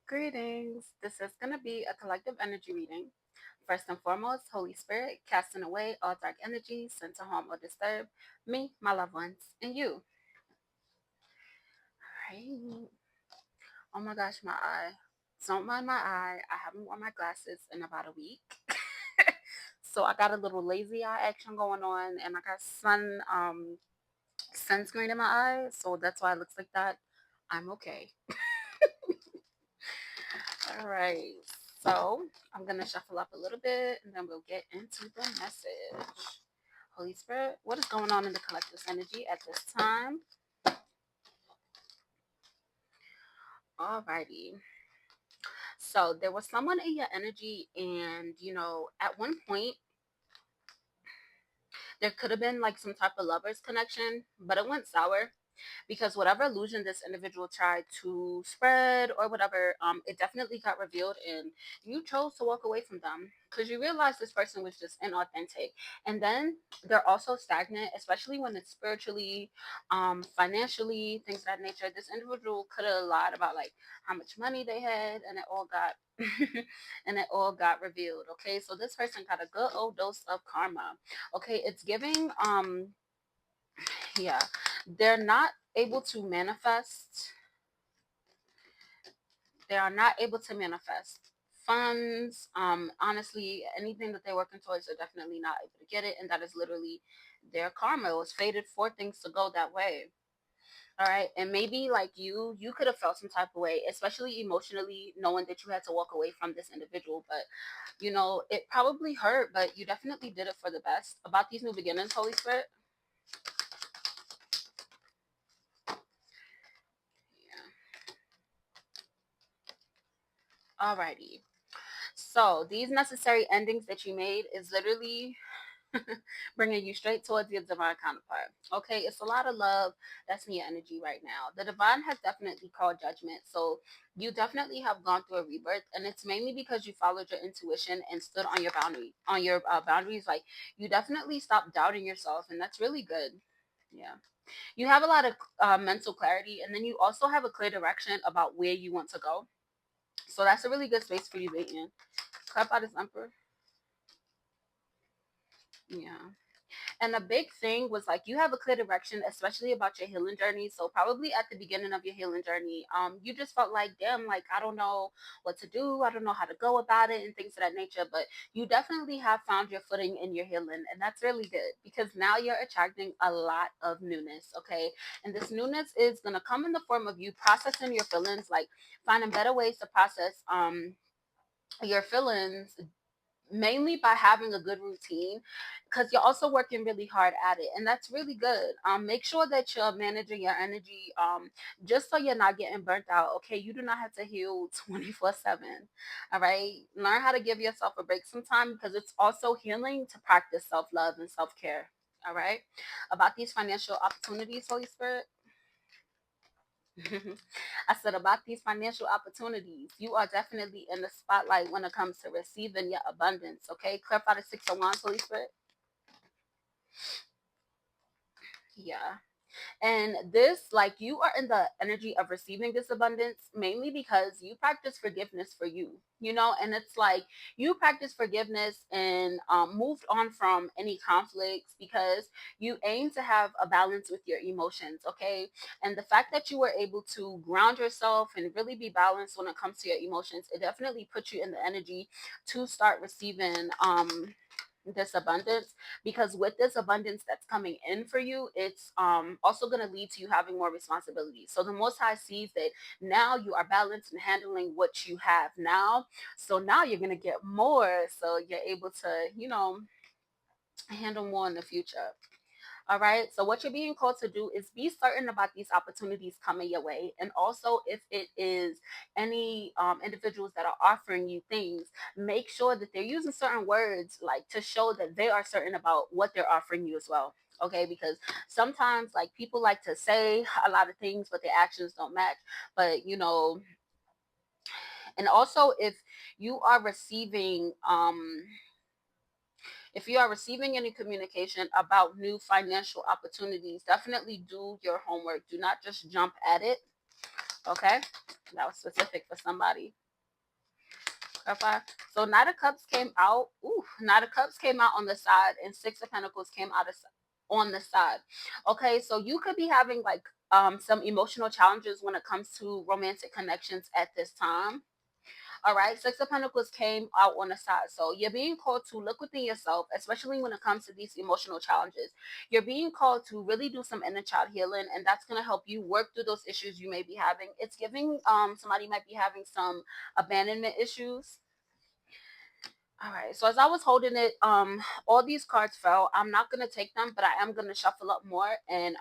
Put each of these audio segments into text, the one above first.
Greetings. This is going to be a collective energy reading. First and foremost, Holy Spirit, casting away all dark energies sent to harm or disturb me, my loved ones, and you. Right. Oh my gosh, my eye. Don't mind my eye. I haven't worn my glasses in about a week. So I got a little lazy eye action going on, and I got sunscreen in my eye, so that's why it looks like that. I'm okay. All right. So I'm gonna shuffle up a little bit and then we'll get into the message. Holy Spirit, what is going on in the collective's energy at this time? Alrighty. So there was someone in your energy, and at one point there could have been like some type of lovers connection, but it went sour because whatever illusion this individual tried to spread or whatever, it definitely got revealed, and you chose to walk away from them because you realized this person was just inauthentic. And then they're also stagnant, especially when it's spiritually, financially, things of that nature. This individual could have lied about like how much money they had, and it all got and it all got revealed. Okay, so this person got a good old dose of karma. Okay, it's giving yeah, they're not able to manifest they are not able to manifest funds. Honestly, anything that they're working towards, they're definitely not able to get it, and that is literally their karma. It was fated for things to go that way. All right, and maybe like you could have felt some type of way, especially emotionally, knowing that you had to walk away from this individual. But it probably hurt, but you definitely did it for the best. About these new beginnings, Holy Spirit. Yeah. Alrighty. So these necessary endings that you made is literally bringing you straight towards your divine counterpart. Okay, it's a lot of love that's in your energy right now. The divine has definitely called judgment. So you definitely have gone through a rebirth, and it's mainly because you followed your intuition and stood on your boundaries. Like you definitely stopped doubting yourself, and that's really good. Yeah, you have a lot of mental clarity, and then you also have a clear direction about where you want to go. So that's a really good space for you to be in. Clap out his emperor. Yeah. And a big thing was like you have a clear direction, especially about your healing journey. So probably at the beginning of your healing journey, you just felt like, damn, like I don't know what to do, I don't know how to go about it, and things of that nature. But you definitely have found your footing in your healing, and that's really good because now you're attracting a lot of newness. Okay, and this newness is gonna come in the form of you processing your feelings, like finding better ways to process your feelings, mainly by having a good routine, because you're also working really hard at it, and that's really good. Make sure that you're managing your energy, just so you're not getting burnt out. Okay, you do not have to heal 24/7. All right, learn how to give yourself a break sometime, because it's also healing to practice self-love and self-care. All right, about these financial opportunities, Holy Spirit. I said about these financial opportunities, you are definitely in the spotlight when it comes to receiving your abundance. Okay, clarify the 601, Holy Spirit. Yeah. And this, like, you are in the energy of receiving this abundance mainly because you practice forgiveness for you, and it's like you practice forgiveness and moved on from any conflicts because you aim to have a balance with your emotions, okay? And the fact that you were able to ground yourself and really be balanced when it comes to your emotions, it definitely puts you in the energy to start receiving this abundance, because with this abundance that's coming in for you, it's also going to lead to you having more responsibilities. So the most high sees that now you are balanced and handling what you have now, so now you're going to get more, so you're able to handle more in the future. All right. So what you're being called to do is be certain about these opportunities coming your way. And also, if it is any individuals that are offering you things, make sure that they're using certain words like to show that they are certain about what they're offering you as well. Okay, because sometimes like people like to say a lot of things, but their actions don't match. But and also you are receiving um if you are receiving any communication about new financial opportunities, definitely do your homework. Do not just jump at it. Okay. That was specific for somebody. Okay. So Knight of Cups came out. Ooh, Knight of Cups came out on the side, and Six of Pentacles came out on the side. Okay, so you could be having like some emotional challenges when it comes to romantic connections at this time. All right, Six of Pentacles came out on the side. So you're being called to look within yourself, especially when it comes to these emotional challenges. You're being called to really do some inner child healing, and that's going to help you work through those issues you may be having. It's giving somebody might be having some abandonment issues. All right, so as I was holding it, all these cards fell. I'm not gonna take them, but I am gonna shuffle up more and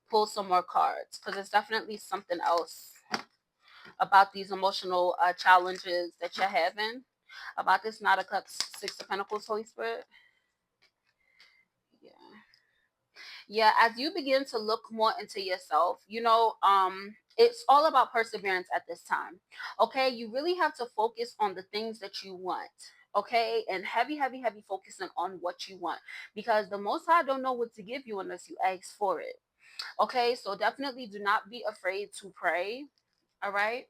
pull some more cards because it's definitely something else about these emotional challenges that you're having. About this Knight of Cups, Six of Pentacles, Holy Spirit. Yeah. Yeah, as you begin to look more into yourself, it's all about perseverance at this time. Okay, you really have to focus on the things that you want. Okay, and heavy focusing on what you want, because the Most High don't know what to give you unless you ask for it. Okay, so definitely do not be afraid to pray. All right.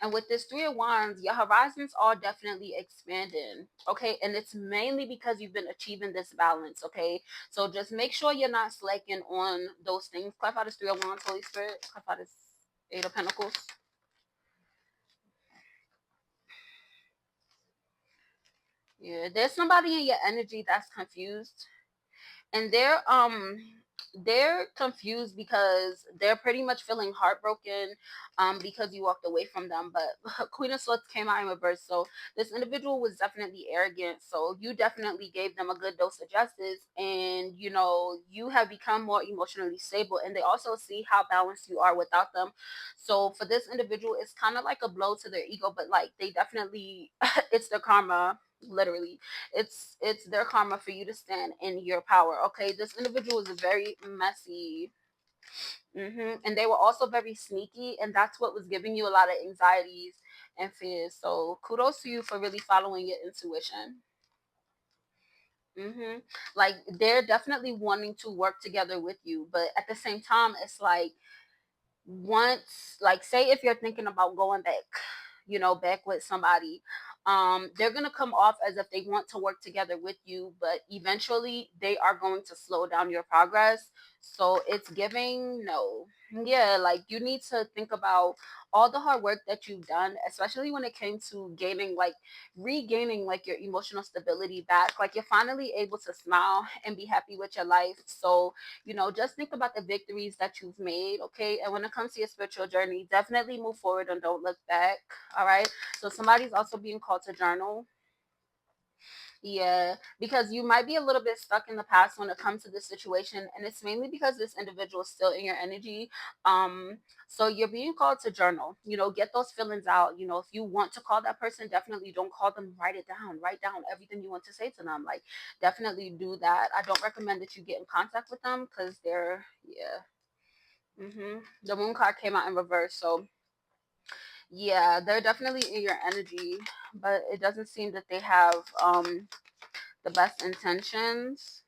And with this Three of Wands, your horizons are definitely expanding. Okay. And it's mainly because you've been achieving this balance. Okay. So just make sure you're not slacking on those things. Clarify this Three of Wands, Holy Spirit. Clarify this Eight of Pentacles. Yeah. There's somebody in your energy that's confused, and they're confused because they're pretty much feeling heartbroken because you walked away from them. But Queen of Swords came out in reverse, so this individual was definitely arrogant, so you definitely gave them a good dose of justice, and you have become more emotionally stable, and they also see how balanced you are without them. So for this individual, it's kind of like a blow to their ego, but like they definitely it's their karma, literally. It's their karma for you to stand in your power. Okay, this individual is very messy. And they were also very sneaky, and that's what was giving you a lot of anxieties and fears. So kudos to you for really following your intuition. Like they're definitely wanting to work together with you, but at the same time it's like, once, like, say if you're thinking about going back, back with somebody, they're going to come off as if they want to work together with you, but eventually they are going to slow down your progress. So it's giving no. Yeah, like you need to think about all the hard work that you've done, especially when it came to gaining, like, regaining like your emotional stability back. Like you're finally able to smile and be happy with your life. So just think about the victories that you've made, okay? And when it comes to your spiritual journey, definitely move forward and don't look back, all right? So somebody's also being called to journal. Yeah, because you might be a little bit stuck in the past when it comes to this situation, and it's mainly because this individual is still in your energy. Um, so you're being called to journal. Get those feelings out. If you want to call that person, definitely don't call them. Write it down. Write down everything you want to say to them. Like, definitely do that. I don't recommend that you get in contact with them because they're, yeah. The Moon card came out in reverse, so yeah, they're definitely in your energy, but it doesn't seem that they have the best intentions.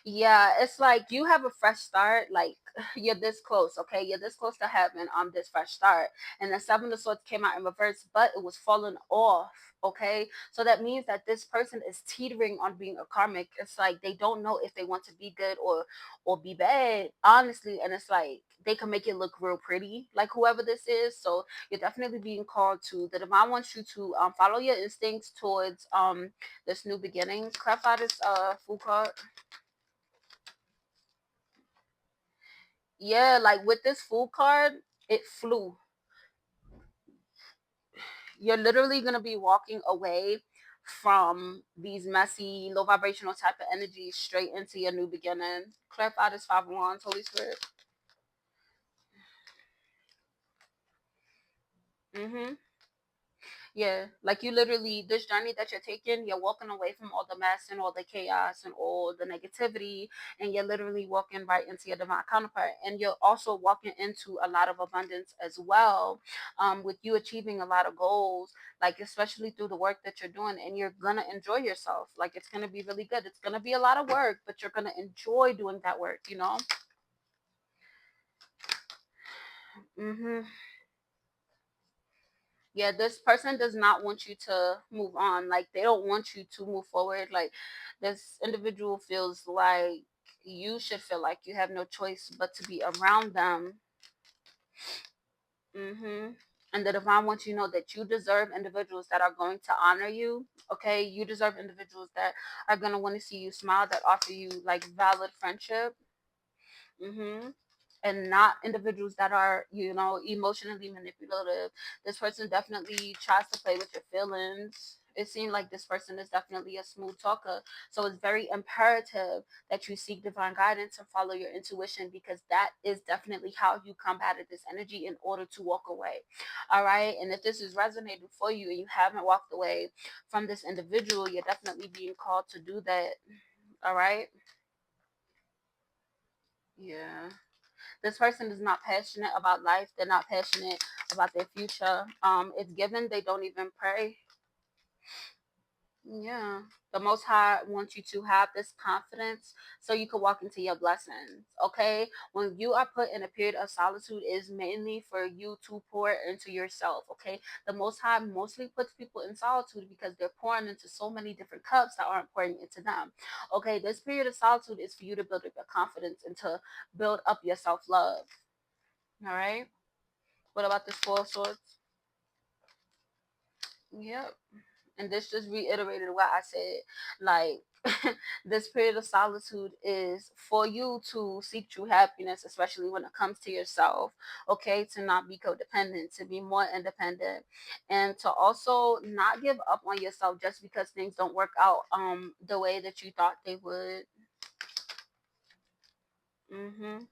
Yeah, it's like you have a fresh start. Like you're this close, okay? You're this close to having this fresh start. And the Seven of Swords came out in reverse, but it was falling off. Okay, so that means that this person is teetering on being a karmic. It's like they don't know if they want to be good or be bad, honestly. And it's like they can make it look real pretty, like whoever this is. So you're definitely being called to. The divine wants you to follow your instincts towards this new beginning. Clarify this Fool card. Yeah, like with this Fool card, it flew. You're literally gonna be walking away from these messy, low vibrational type of energies straight into your new beginning. Clarify this Five of Wands, Holy Spirit. Mm-hmm. Yeah, like you literally, this journey that you're taking, you're walking away from all the mess and all the chaos and all the negativity, and you're literally walking right into your divine counterpart. And you're also walking into a lot of abundance as well, with you achieving a lot of goals, like especially through the work that you're doing, and you're gonna enjoy yourself. Like it's gonna be really good. It's gonna be a lot of work, but you're gonna enjoy doing that work. Mhm. Yeah, this person does not want you to move on. Like they don't want you to move forward. Like this individual feels like you should feel like you have no choice but to be around them. Mhm. And the divine wants you to know that you deserve individuals that are going to honor you. Okay, you deserve individuals that are going to want to see you smile, that offer you like valid friendship. Mhm. And not individuals that are, emotionally manipulative. This person definitely tries to play with your feelings. It seems like this person is definitely a smooth talker. So it's very imperative that you seek divine guidance and follow your intuition, because that is definitely how you combated this energy in order to walk away. All right. And if this is resonating for you and you haven't walked away from this individual, you're definitely being called to do that. All right. Yeah. This person is not passionate about life. They're not passionate about their future. It's given they don't even pray. Yeah. The Most High wants you to have this confidence so you can walk into your blessings. Okay. When you are put in a period of solitude, is mainly for you to pour into yourself. Okay. The Most High mostly puts people in solitude because they're pouring into so many different cups that aren't pouring into them. Okay. This period of solitude is for you to build up your confidence and to build up your self love. All right. What about this Four of Swords? Yep. And this just reiterated what I said. Like, this period of solitude is for you to seek true happiness, especially when it comes to yourself. Okay, to not be codependent, to be more independent, and to also not give up on yourself just because things don't work out the way that you thought they would. Hmm.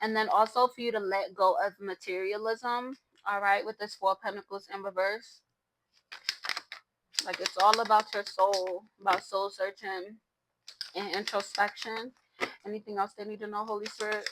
And then also for you to let go of materialism. All right, with this Four of Pentacles in reverse. Like it's all about your soul, about soul searching and introspection. Anything else they need to know, Holy Spirit?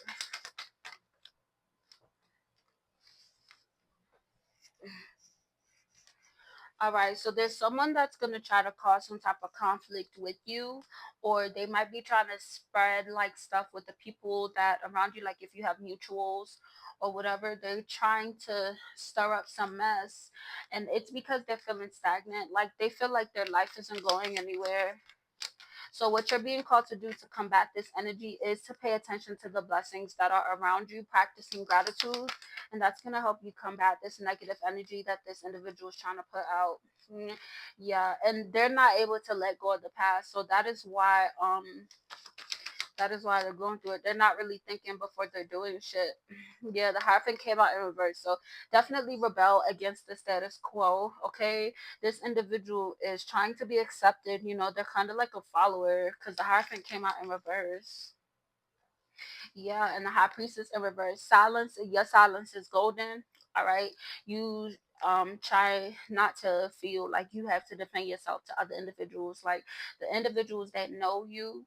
All right, so there's someone that's going to try to cause some type of conflict with you, or they might be trying to spread like stuff with the people that around you, like if you have mutuals or whatever, they're trying to stir up some mess. And it's because they're feeling stagnant, like they feel like their life isn't going anywhere. So, what you're being called to do to combat this energy is to pay attention to the blessings that are around you, practicing gratitude, and that's going to help you combat this negative energy that this individual is trying to put out. Mm, yeah, and they're not able to let go of the past, so that is why they're going through it. They're not really thinking before they're doing shit. Yeah, the Hierophant came out in reverse. So definitely rebel against the status quo. Okay. This individual is trying to be accepted. They're kind of like a follower because the Hierophant came out in reverse. Yeah, and the High Priestess in reverse. Silence, your silence is golden. All right. You try not to feel like you have to defend yourself to other individuals. Like the individuals that know you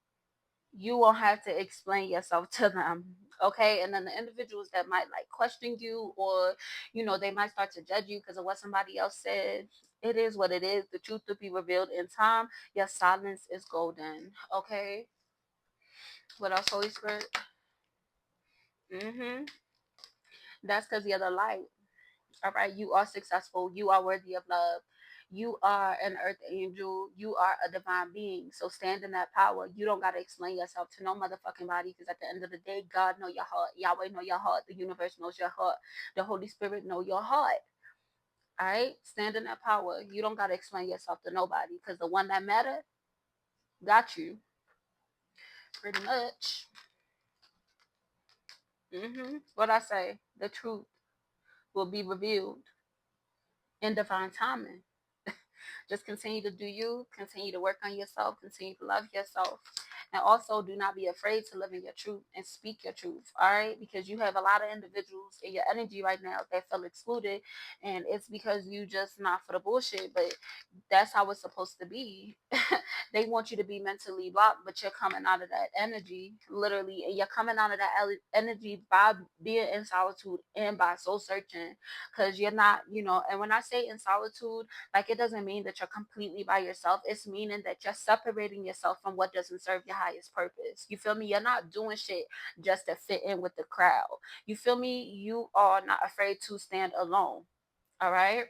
won't have to explain yourself to them. Okay. And then the individuals that might like question you, or they might start to judge you because of what somebody else said. It is what it is. The truth will be revealed in time. Your silence is golden. Okay. What else, Holy Spirit? Mm-hmm. That's because you're the light. All right. You are successful. You are worthy of love. You are an earth angel. You are a divine being. So stand in that power. You don't gotta explain yourself to no motherfucking body, because at the end of the day, God know your heart. Yahweh know your heart. The universe knows your heart. The Holy Spirit know your heart. All right. Stand in that power. You don't gotta explain yourself to nobody, because the one that matter got you. Pretty much. What I say, the truth will be revealed in divine timing. Just continue to do you, continue to work on yourself, continue to love yourself. And also do not be afraid to live in your truth and speak your truth. All right. Because you have a lot of individuals in your energy right now that feel excluded. And it's because you just not for the bullshit. But that's how it's supposed to be. They want you to be mentally blocked, but you're coming out of that energy, literally, and you're coming out of that energy by being in solitude and by soul searching, because you're not, and when I say in solitude, like it doesn't mean that you're completely by yourself. It's meaning that you're separating yourself from what doesn't serve your your highest purpose. You feel me? You're not doing shit just to fit in with the crowd. You feel me? You are not afraid to stand alone. All right.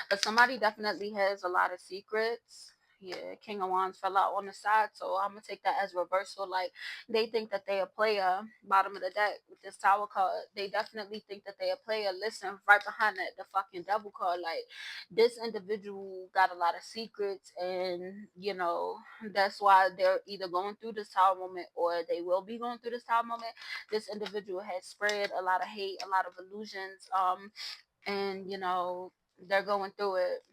But somebody definitely has a lot of secrets. Yeah, King of Wands fell out on the side, so I'm gonna take that as reversal. Like they think that they a player, bottom of the deck with this tower card. They definitely think that they a player. Listen, right behind that, the fucking devil card. Like this individual got a lot of secrets, and that's why they're either going through this tower moment or they will be going through this tower moment. This individual has spread a lot of hate, a lot of illusions, and they're going through it.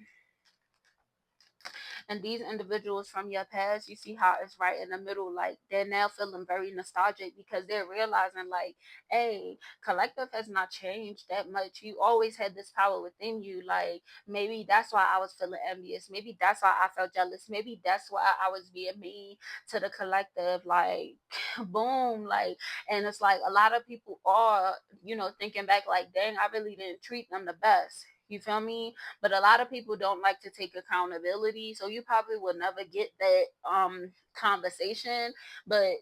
And these individuals from your past, you see how it's right in the middle. Like they're now feeling very nostalgic because they're realizing, like, hey, collective has not changed that much. You always had this power within you. Like maybe that's why I was feeling envious. Maybe that's why I felt jealous. Maybe that's why I was being mean to the collective. Like, boom, like, and it's like a lot of people are, thinking back, like, dang, I really didn't treat them the best. You feel me? But a lot of people don't like to take accountability, so you probably will never get that conversation. But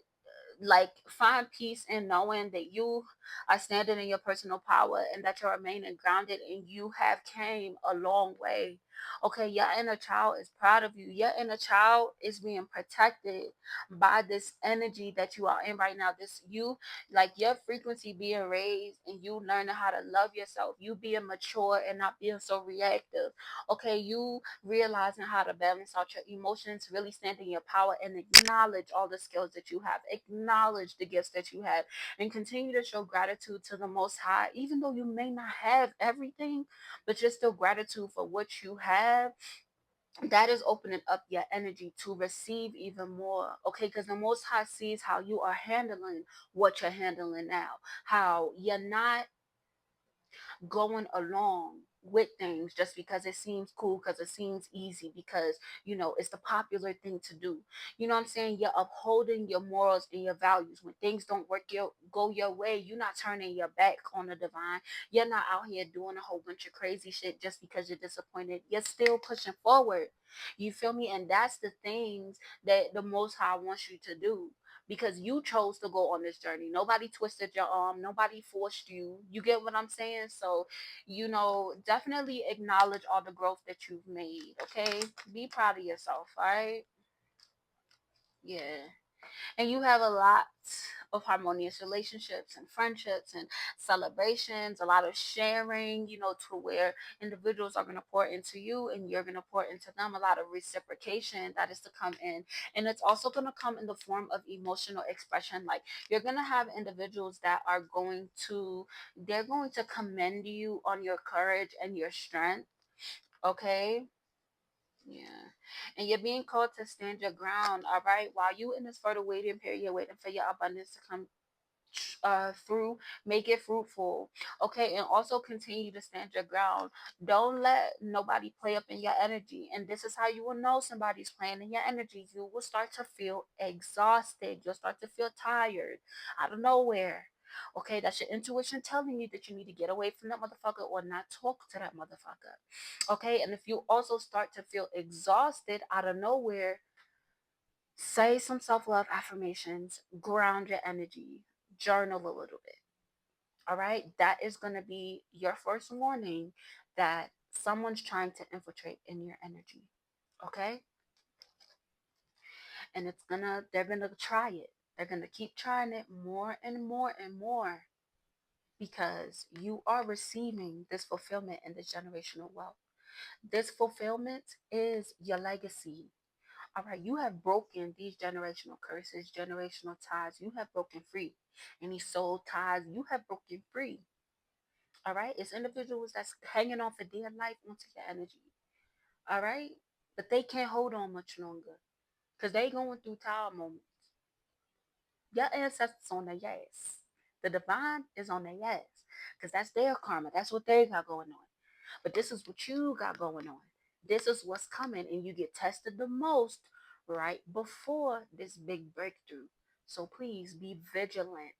like find peace in knowing that you are standing in your personal power and that you're remaining grounded and you have came a long way. Okay, your inner child is proud of you. Your inner child is being protected by this energy that you are in right now. This you, like your frequency being raised and you learning how to love yourself, you being mature and not being so reactive. Okay, you realizing how to balance out your emotions, really stand in your power and acknowledge all the skills that you have, acknowledge the gifts that you have, and continue to show gratitude to the Most High, even though you may not have everything, but just still gratitude for what you have. That is opening up your energy to receive even more. Okay, because the Most High sees how you are handling what you're handling now, how you're not going along with things just because it seems cool, because it seems easy, because it's the popular thing to do. You know what I'm saying? You're upholding your morals and your values. When things don't go your way, you're not turning your back on the divine. You're not out here doing a whole bunch of crazy shit just because you're disappointed. You're still pushing forward. You feel me? And that's the things that the Most High wants you to do, because you chose to go on this journey. Nobody twisted your arm, nobody forced you. You get what I'm saying? So, definitely acknowledge all the growth that you've made. Okay, be proud of yourself. All right. Yeah. And you have a lot of harmonious relationships and friendships and celebrations, a lot of sharing, to where individuals are going to pour into you and you're going to pour into them. A lot of reciprocation that is to come in, and it's also going to come in the form of emotional expression. Like you're going to have individuals that are they're going to commend you on your courage and your strength. Okay. Yeah. And you're being called to stand your ground, all right? While you in this fertile waiting period, you're waiting for your abundance to come through, make it fruitful. Okay, and also continue to stand your ground. Don't let nobody play up in your energy. And this is how you will know somebody's playing in your energy. You will start to feel exhausted. You'll start to feel tired out of nowhere. Okay, that's your intuition telling you that you need to get away from that motherfucker or not talk to that motherfucker. Okay, and if you also start to feel exhausted out of nowhere, say some self love affirmations, ground your energy, journal a little bit. All right, that is going to be your first warning that someone's trying to infiltrate in your energy. Okay, and they're gonna try it. They're gonna keep trying it more and more and more because you are receiving this fulfillment and this generational wealth. This fulfillment is your legacy. All right, you have broken these generational curses, generational ties. You have broken free. Any soul ties, you have broken free. All right, it's individuals that's hanging on for dear life onto your energy. All right, but they can't hold on much longer because they going through tower moments. Your ancestors on their ass. The divine is on their ass because that's their karma. That's what they got going on. But this is what you got going on. This is what's coming, and you get tested the most right before this big breakthrough. So please be vigilant.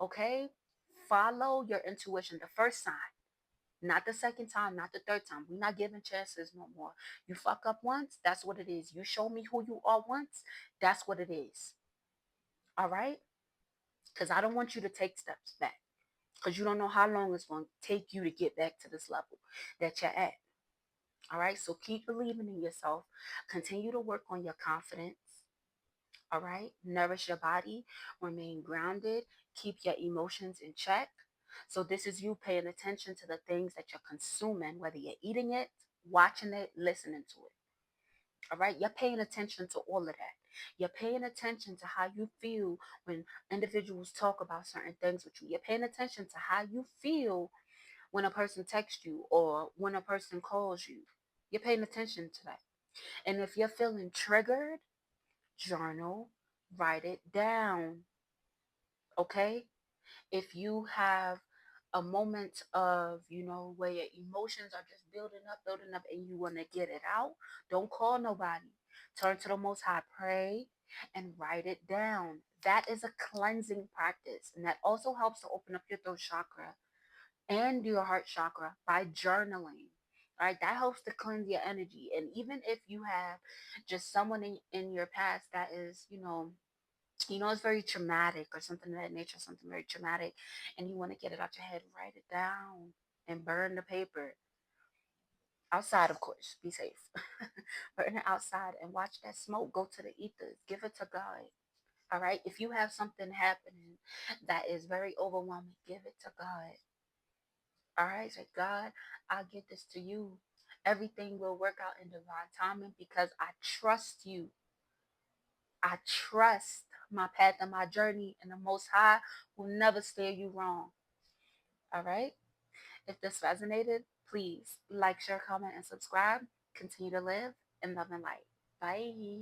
Okay? Follow your intuition. The first sign, Not the second time, not the third time. We're not giving chances no more. You fuck up once, that's what it is. You show me who you are once, that's what it is. All right? Because I don't want you to take steps back. Because you don't know how long it's going to take you to get back to this level that you're at. All right? So keep believing in yourself. Continue to work on your confidence. All right? Nourish your body. Remain grounded. Keep your emotions in check. So this is you paying attention to the things that you're consuming, whether you're eating it, watching it, listening to it. All right? You're paying attention to all of that. You're paying attention to how you feel when individuals talk about certain things with you. You're paying attention to how you feel when a person texts you or when a person calls you. You're paying attention to that. And if you're feeling triggered, journal, write it down. Okay? If you have a moment of, where your emotions are just building up, and you want to get it out, don't call nobody. Turn to the Most High, pray, and write it down. That is a cleansing practice. And that also helps to open up your throat chakra and your heart chakra by journaling. Right? That helps to cleanse your energy. And even if you have just someone in your past that is, it's very traumatic or something of that nature, something very traumatic, and you want to get it out your head, write it down and burn the paper. Outside, of course, be safe. Burn it outside and watch that smoke go to the ethers. Give it to God. All right. If you have something happening that is very overwhelming, give it to God. All right. Say, God, I'll get this to you. Everything will work out in divine timing because I trust you. I trust my path and my journey, and the Most High will never steer you wrong. All right? If this resonated, please like, share, comment, and subscribe. Continue to live in love and light. Bye.